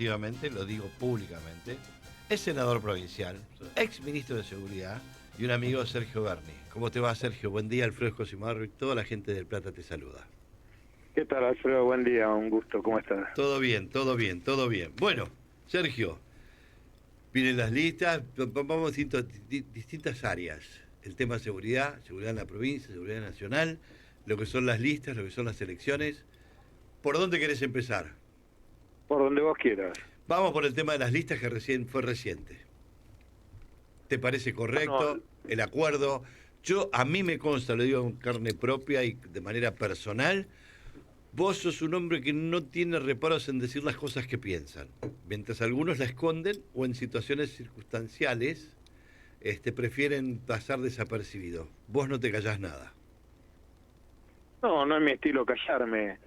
definitivamente, lo digo públicamente, es senador provincial, ex ministro de Seguridad y un amigo, Sergio Berni. ¿Cómo te va, Sergio? Buen día, Alfredo Cosimarro y toda la gente del Plata te saluda. ¿Qué tal, Alfredo? Buen día, un gusto. ¿Cómo estás? Todo bien, todo bien, todo bien. Bueno, Sergio, vienen las listas, vamos a distintas áreas. El tema seguridad, seguridad en la provincia, seguridad nacional, lo que son las listas, lo que son las elecciones. ¿Por dónde querés empezar? Por donde vos quieras. Vamos por el tema de las listas que fue reciente. ¿Te parece Bueno, correcto el acuerdo? A mí me consta, lo digo en carne propia y de manera personal, vos sos un hombre que no tiene reparos en decir las cosas que piensan. Mientras algunos la esconden o en situaciones circunstanciales prefieren pasar desapercibido. Vos no te callás nada. no es mi estilo callarme.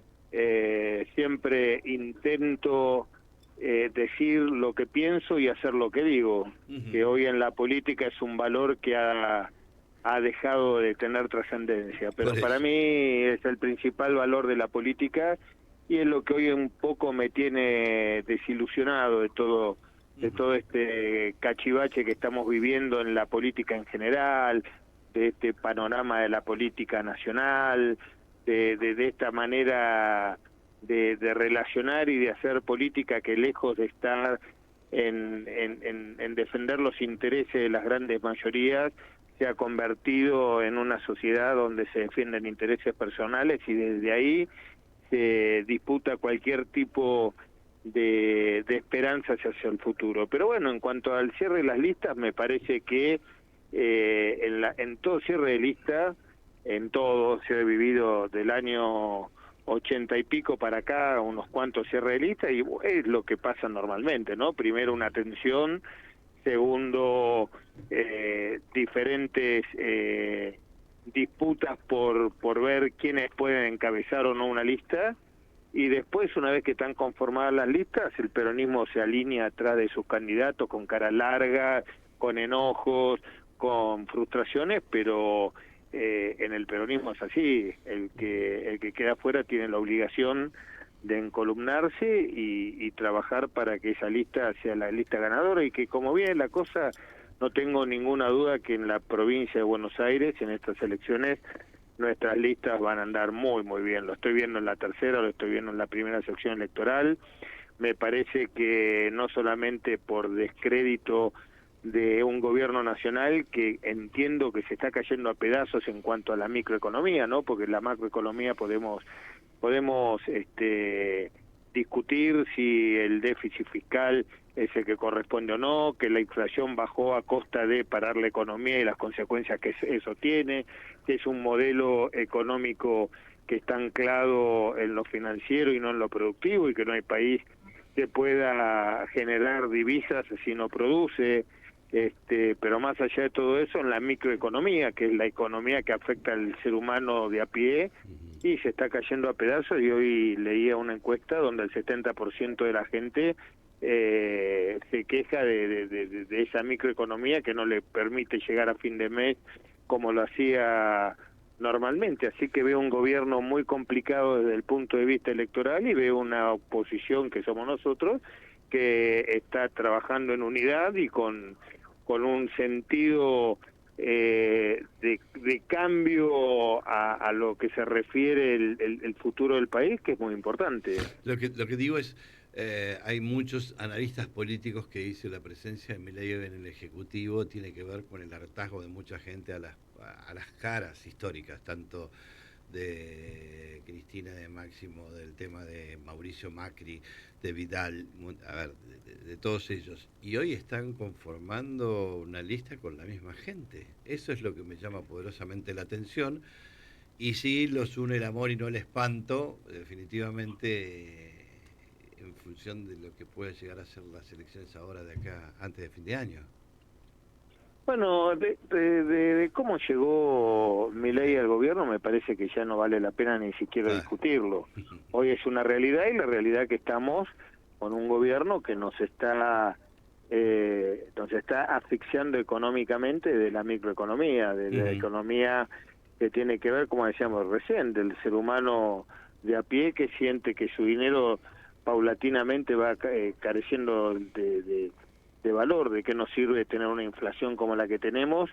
Siempre intento decir lo que pienso y hacer lo que digo. Que hoy en la política es un valor que ha dejado de tener trascendencia. Pero Por para eso. mí es el principal valor de la política y es lo que hoy un poco me tiene desilusionado de todo este cachivache que estamos viviendo en la política en general, de este panorama de la política nacional, de esta manera de relacionar y de hacer política que lejos de estar en defender los intereses de las grandes mayorías, se ha convertido en una sociedad donde se defienden intereses personales y desde ahí se disputa cualquier tipo de esperanzas hacia el futuro. Pero bueno, en cuanto al cierre de las listas, me parece que en todo cierre de lista, en todo se ha vivido del año 80 y pico para acá, unos cuantos cierres de lista, y es lo que pasa normalmente, ¿no? Primero una tensión, segundo diferentes disputas por ver quiénes pueden encabezar o no una lista, y después, una vez que están conformadas las listas, el peronismo se alinea atrás de sus candidatos con cara larga, con enojos, con frustraciones, pero en el peronismo es así, el que queda afuera tiene la obligación de encolumnarse y trabajar para que esa lista sea la lista ganadora, y que como viene la cosa, no tengo ninguna duda que en la provincia de Buenos Aires, en estas elecciones, nuestras listas van a andar muy bien. Lo estoy viendo en la tercera, lo estoy viendo en la primera sección electoral. Me parece que no solamente por descrédito de un gobierno nacional que entiendo que se está cayendo a pedazos en cuanto a la microeconomía, ¿no? Porque en la macroeconomía podemos discutir si el déficit fiscal es el que corresponde o no, que la inflación bajó a costa de parar la economía y las consecuencias que eso tiene, que es un modelo económico que está anclado en lo financiero y no en lo productivo, y que no hay país que pueda generar divisas si no produce. Pero más allá de todo eso, en la microeconomía, que es la economía que afecta al ser humano de a pie, y se está cayendo a pedazos, y hoy leía una encuesta donde el 70% de la gente se queja de esa microeconomía que no le permite llegar a fin de mes como lo hacía normalmente. Así que veo un gobierno muy complicado desde el punto de vista electoral, y veo una oposición, que somos nosotros, que está trabajando en unidad y con un sentido de cambio a lo que se refiere el futuro del país, que es muy importante. Lo que digo es, hay muchos analistas políticos que dicen la presencia de Milei en el Ejecutivo tiene que ver con el hartazgo de mucha gente a las caras históricas, tanto de Cristina, de Máximo, del tema de Mauricio Macri, de Vidal, a ver, de todos ellos. Y hoy están conformando una lista con la misma gente. Eso es lo que me llama poderosamente la atención. Y sí, los une el amor y no el espanto, definitivamente, en función de lo que pueda llegar a ser las elecciones ahora de acá, antes de fin de año. Bueno, de cómo llegó Milei al gobierno, me parece que ya no vale la pena ni siquiera Ah. discutirlo. Hoy es una realidad, y la realidad que estamos con un gobierno que nos está asfixiando económicamente de la microeconomía, de la economía que tiene que ver, como decíamos recién, del ser humano de a pie, que siente que su dinero paulatinamente va careciendo de valor. ¿De qué nos sirve tener una inflación como la que tenemos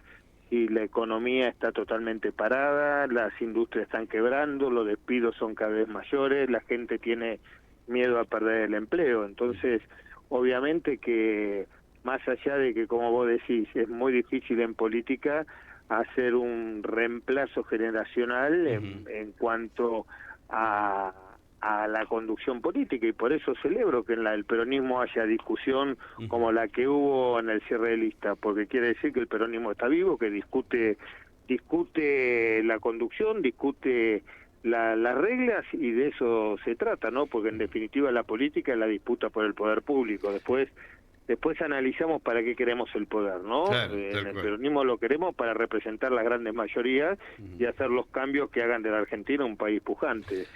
si la economía está totalmente parada, las industrias están quebrando, los despidos son cada vez mayores, la gente tiene miedo a perder el empleo? Entonces, obviamente que más allá de que, como vos decís, es muy difícil en política hacer un reemplazo generacional en cuanto a la conducción política, y por eso celebro que en el peronismo haya discusión como la que hubo en el cierre de lista, porque quiere decir que el peronismo está vivo, que discute la conducción, discute las reglas, y de eso se trata, ¿no? Porque en definitiva la política es la disputa por el poder público. Después analizamos para qué queremos el poder, ¿no? Claro, en el peronismo lo queremos para representar las grandes mayorías y hacer los cambios que hagan de la Argentina un país pujante.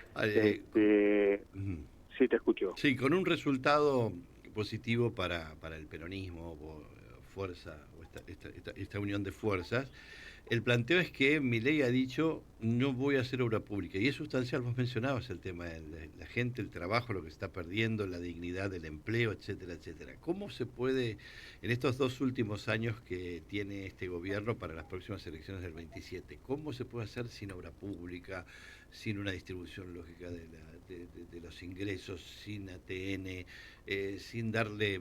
Sí, te escucho. Sí, con un resultado positivo para el peronismo, o fuerza, o esta unión de fuerzas. El planteo es que Milei ha dicho: no voy a hacer obra pública, y es sustancial. Vos mencionabas el tema de la gente, el trabajo, lo que se está perdiendo, la dignidad del empleo, etcétera, etcétera. ¿Cómo se puede, en estos 2 últimos años que tiene este gobierno para las próximas elecciones del 27, cómo se puede hacer sin obra pública, sin una distribución lógica de los ingresos, sin ATN, sin darle...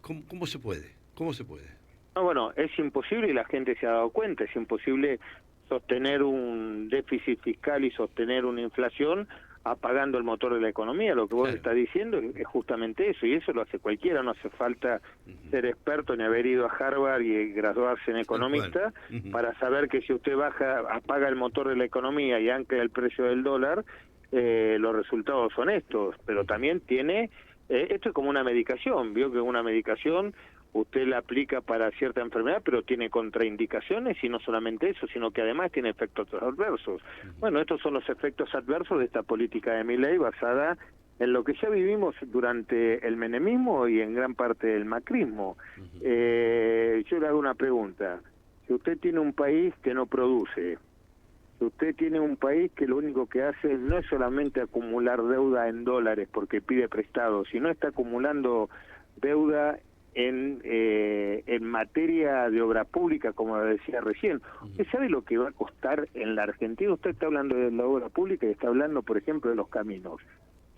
¿Cómo se puede? ¿Cómo se puede? No, bueno, es imposible, y la gente se ha dado cuenta, es imposible sostener un déficit fiscal y sostener una inflación apagando el motor de la economía. Lo que vos estás diciendo es justamente eso, y eso lo hace cualquiera. No hace falta ser experto ni haber ido a Harvard y graduarse en economista para saber que si usted apaga el motor de la economía y ancla el precio del dólar, los resultados son estos. Pero también tiene, esto es como una medicación, vio que una medicación usted la aplica para cierta enfermedad, pero tiene contraindicaciones, y no solamente eso, sino que además tiene efectos adversos. Bueno, estos son los efectos adversos de esta política de Milei, basada en lo que ya vivimos durante el menemismo y en gran parte del macrismo. Yo le hago una pregunta: si usted tiene un país que no produce, si usted tiene un país que lo único que hace no es solamente acumular deuda en dólares porque pide prestado, sino está acumulando deuda en materia de obra pública, como decía recién. ¿Usted sabe lo que va a costar en la Argentina? Usted está hablando de la obra pública y está hablando, por ejemplo, de los caminos.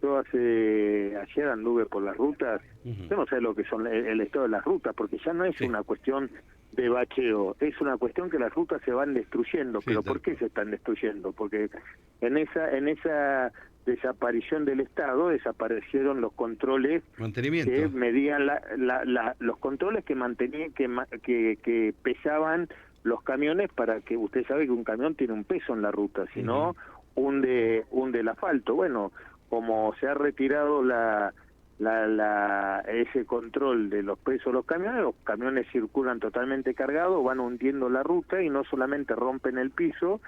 Yo ayer anduve por las rutas. Yo no sé lo que son el estado de las rutas, porque ya no es una cuestión de bacheo, es una cuestión que las rutas se van destruyendo. ¿Pero por qué se están destruyendo? Porque en esa desaparición del Estado desaparecieron los controles que medían los controles que mantenían, que pesaban los camiones, para que usted sabe que un camión tiene un peso en la ruta, si no hunde el asfalto. Bueno, como se ha retirado ese control de los pesos de los camiones circulan totalmente cargados, van hundiendo la ruta y no solamente rompen el piso,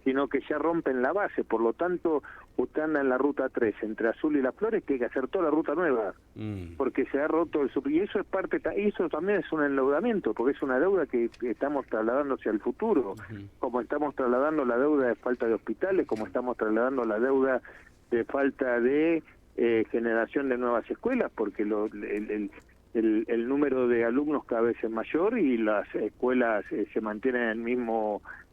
sino que ya rompen la base. Por lo tanto, usted anda en la ruta 3 entre Azul y Las Flores, que hay que hacer toda la ruta nueva, porque se ha roto y eso es parte, y eso también es un endeudamiento, porque es una deuda que estamos trasladando hacia el futuro, como estamos trasladando la deuda de falta de hospitales, como estamos trasladando la deuda de falta de generación de nuevas escuelas, porque el número de alumnos cada vez es mayor y las escuelas se mantienen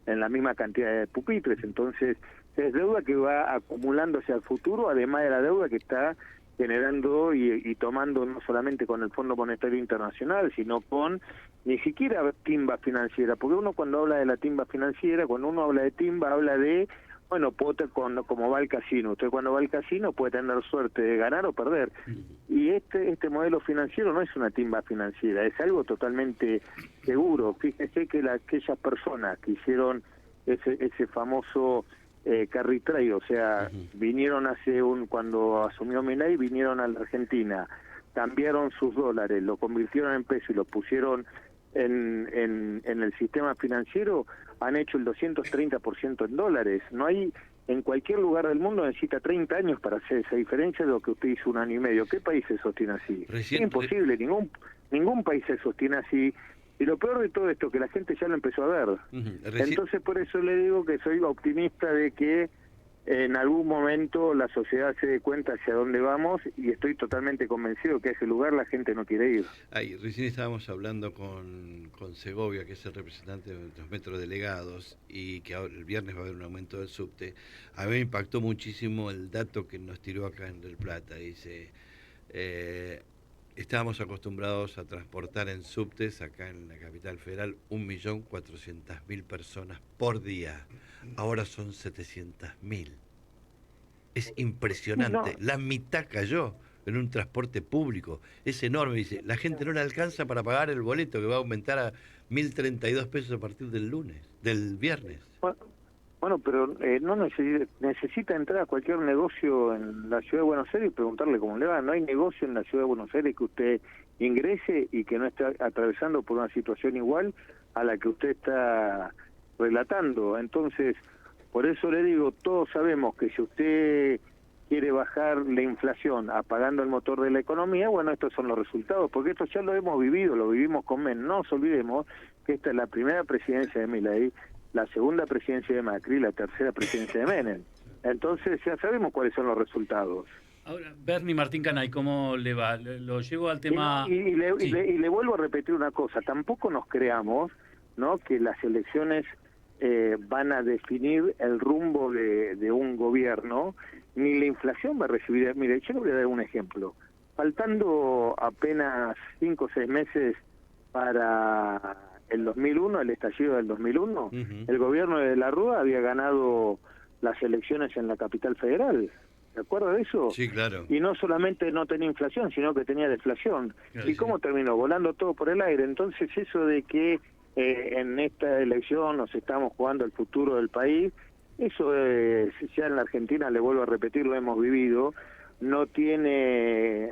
en la misma cantidad de pupitres. Entonces es deuda que va acumulándose al futuro, además de la deuda que está generando y tomando no solamente con el Fondo Monetario Internacional, sino con ni siquiera timba financiera, porque uno cuando habla de la timba financiera, cuando uno habla de timba, habla de, bueno, como va al casino. Usted cuando va al casino puede tener suerte de ganar o perder. Y este modelo financiero no es una timba financiera, es algo totalmente seguro. Fíjese que aquellas personas que hicieron ese famoso carry trade, o sea, vinieron cuando asumió Milei, vinieron a la Argentina, cambiaron sus dólares, lo convirtieron en peso y lo pusieron en el sistema financiero, han hecho el 230% en dólares. No hay, en cualquier lugar del mundo necesita 30 años para hacer esa diferencia de lo que usted hizo 1 año y medio. ¿Qué país se sostiene así? Es imposible, ningún país se sostiene así. Y lo peor de todo esto, que la gente ya lo empezó a ver. Entonces por eso le digo que soy optimista de que en algún momento la sociedad se dé cuenta hacia dónde vamos, y estoy totalmente convencido que a ese lugar la gente no quiere ir. Ay, recién estábamos hablando con Segovia, que es el representante de los metrodelegados, y que ahora, el viernes va a haber un aumento del subte. A mí me impactó muchísimo el dato que nos tiró acá en Del Plata. Dice, estábamos acostumbrados a transportar en subtes, acá en la capital federal, 1.400.000 personas por día. Ahora son 700.000. Es impresionante. No, La mitad cayó en un transporte público. Es enorme. Dice, la gente no le alcanza para pagar el boleto, que va a aumentar a 1.032 pesos a partir del lunes, del viernes. bueno, pero no necesita entrar a cualquier negocio en la ciudad de Buenos Aires y preguntarle cómo le va. No hay negocio en la ciudad de Buenos Aires que usted ingrese y que no esté atravesando por una situación igual a la que usted está relatando. Entonces, por eso le digo, todos sabemos que si usted quiere bajar la inflación apagando el motor de la economía, bueno, estos son los resultados, porque esto ya lo hemos vivido, lo vivimos con Menem. No nos olvidemos que esta es la primera presidencia de Milei, la segunda presidencia de Macri y la tercera presidencia de Menem. Entonces ya sabemos cuáles son los resultados. Ahora, Bernie Martín Canay, ¿cómo le va? Lo llevo al tema... Y le vuelvo a repetir una cosa, tampoco nos creamos, ¿no?, que las elecciones van a definir el rumbo de un gobierno, ni la inflación va a recibir. Mire, yo le voy a dar un ejemplo. Faltando apenas 5 o 6 meses para el 2001, el estallido del 2001, el gobierno de la Rúa había ganado las elecciones en la capital federal. ¿Se acuerda de eso? Sí, claro. Y no solamente no tenía inflación, sino que tenía deflación. Claro, ¿Y cómo terminó? Volando todo por el aire. Entonces eso de que en esta elección nos estamos jugando el futuro del país, eso ya en la Argentina, le vuelvo a repetir, lo hemos vivido, no tiene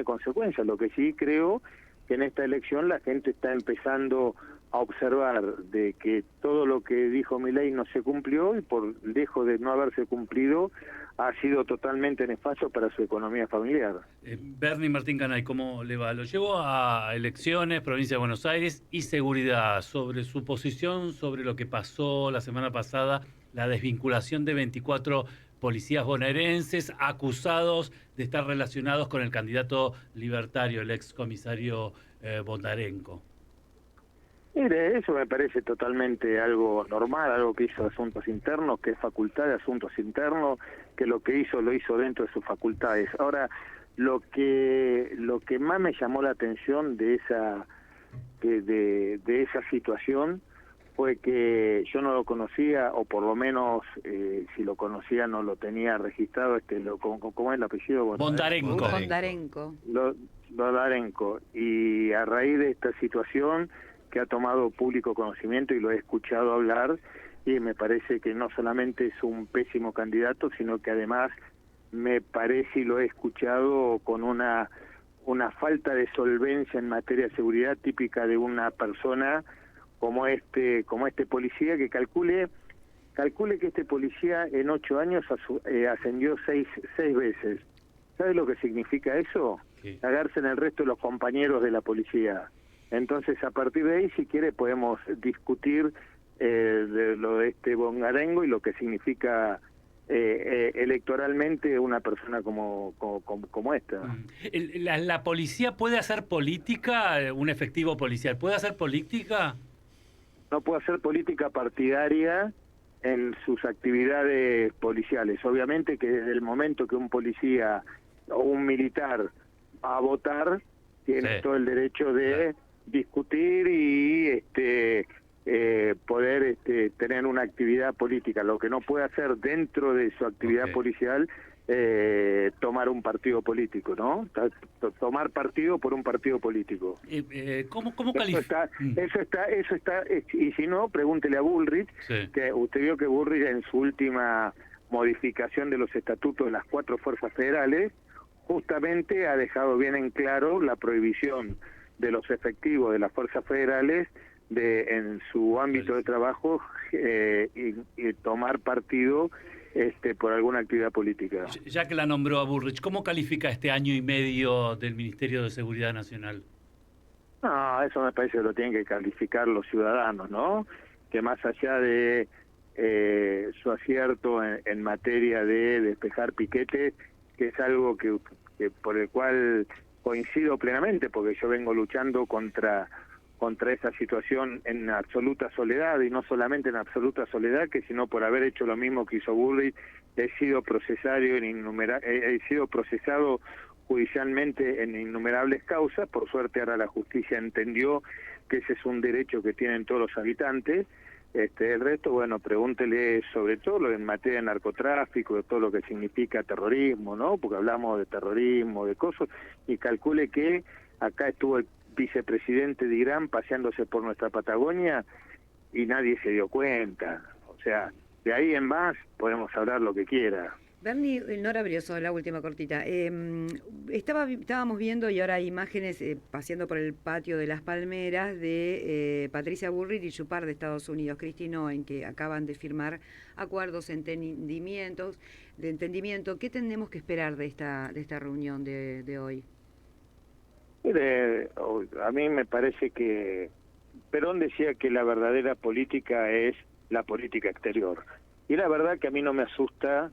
consecuencias. Lo que sí creo que en esta elección la gente está empezando a observar de que todo lo que dijo Milei no se cumplió, y por lejos de no haberse cumplido ha sido totalmente nefasto para su economía familiar. Bernie Martín Canay, ¿cómo le va? Lo llevo a elecciones, provincia de Buenos Aires y seguridad, sobre su posición sobre lo que pasó la semana pasada, la desvinculación de 24 policías bonaerenses acusados de estar relacionados con el candidato libertario, el ex comisario Bondarenko. Mire, eso me parece totalmente algo normal, algo que hizo Asuntos Internos, que es facultad de Asuntos Internos, que lo que hizo lo hizo dentro de sus facultades. Ahora, lo que más me llamó la atención de esa situación fue que yo no lo conocía, o por lo menos si lo conocía no lo tenía registrado. ¿Cómo es el apellido? Bondarenko. Bondarenko. Y a raíz de esta situación, que ha tomado público conocimiento y lo he escuchado hablar, y me parece que no solamente es un pésimo candidato, sino que además me parece, y lo he escuchado, con una falta de solvencia en materia de seguridad típica de una persona como este policía, que calcule que este policía en 8 años ascendió 6 veces. ¿Sabe lo que significa eso? Sí. Cagarse en el resto de los compañeros de la policía. Entonces, a partir de ahí, si quiere, podemos discutir de lo de este Bondarenko y lo que significa electoralmente una persona como esta. ¿La policía puede hacer política, un efectivo policial? ¿Puede hacer política? No puede hacer política partidaria en sus actividades policiales. Obviamente que desde el momento que un policía o un militar va a votar, tiene todo el derecho de discutir y poder tener una actividad política. Lo que no puede hacer dentro de su actividad policial, tomar un partido político, ¿no? Tomar partido por un partido político. ¿Cómo califica? Eso está, y si no, pregúntele a Bullrich, que usted vio que Bullrich en su última modificación de los estatutos de las 4 fuerzas federales, justamente ha dejado bien en claro la prohibición de los efectivos de las fuerzas federales en su ámbito de trabajo y tomar partido por alguna actividad política. Ya que la nombró a Bullrich, ¿cómo califica este año y medio del Ministerio de Seguridad Nacional? No, eso me parece que lo tienen que calificar los ciudadanos, ¿no? Que más allá de su acierto en materia de despejar piquetes, que es algo que por el cual coincido plenamente, porque yo vengo luchando contra esa situación en absoluta soledad, y no solamente en absoluta soledad, que sino por haber hecho lo mismo que hizo Bullrich, he sido procesado judicialmente en innumerables causas. Por suerte ahora la justicia entendió que ese es un derecho que tienen todos los habitantes. El resto, bueno, pregúntele sobre todo en materia de narcotráfico, de todo lo que significa terrorismo, ¿no? Porque hablamos de terrorismo, de cosas, y calcule que acá estuvo el vicepresidente de Irán paseándose por nuestra Patagonia y nadie se dio cuenta. O sea, de ahí en más podemos hablar lo que quiera. Bernie, Nora Brioso, la última cortita. Estábamos viendo, y ahora hay imágenes paseando por el patio de Las Palmeras, de Patricia Bullrich y su par de Estados Unidos, Kristi Noem, que acaban de firmar acuerdos, entendimiento. ¿Qué tenemos que esperar de esta reunión de hoy? Mire, a mí me parece que Perón decía que la verdadera política es la política exterior. Y la verdad que a mí no me asusta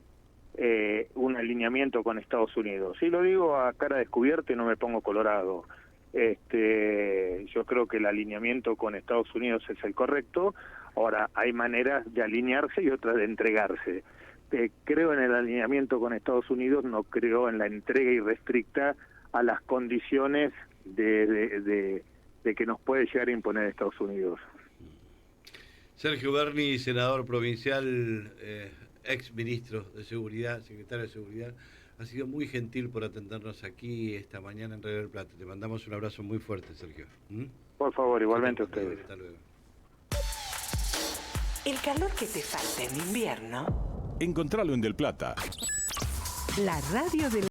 un alineamiento con Estados Unidos. Y lo digo a cara descubierta y no me pongo colorado. Yo creo que el alineamiento con Estados Unidos es el correcto. Ahora, hay maneras de alinearse y otras de entregarse. Creo en el alineamiento con Estados Unidos, no creo en la entrega irrestricta a las condiciones de que nos puede llegar a imponer Estados Unidos. Sergio Berni, senador provincial, ex ministro de Seguridad, secretario de Seguridad, ha sido muy gentil por atendernos aquí esta mañana en Río del Plata. Te mandamos un abrazo muy fuerte, Sergio. Por favor, igualmente a ustedes. Hasta luego. El calor que te falta en invierno, Encontralo en Del Plata. la radio del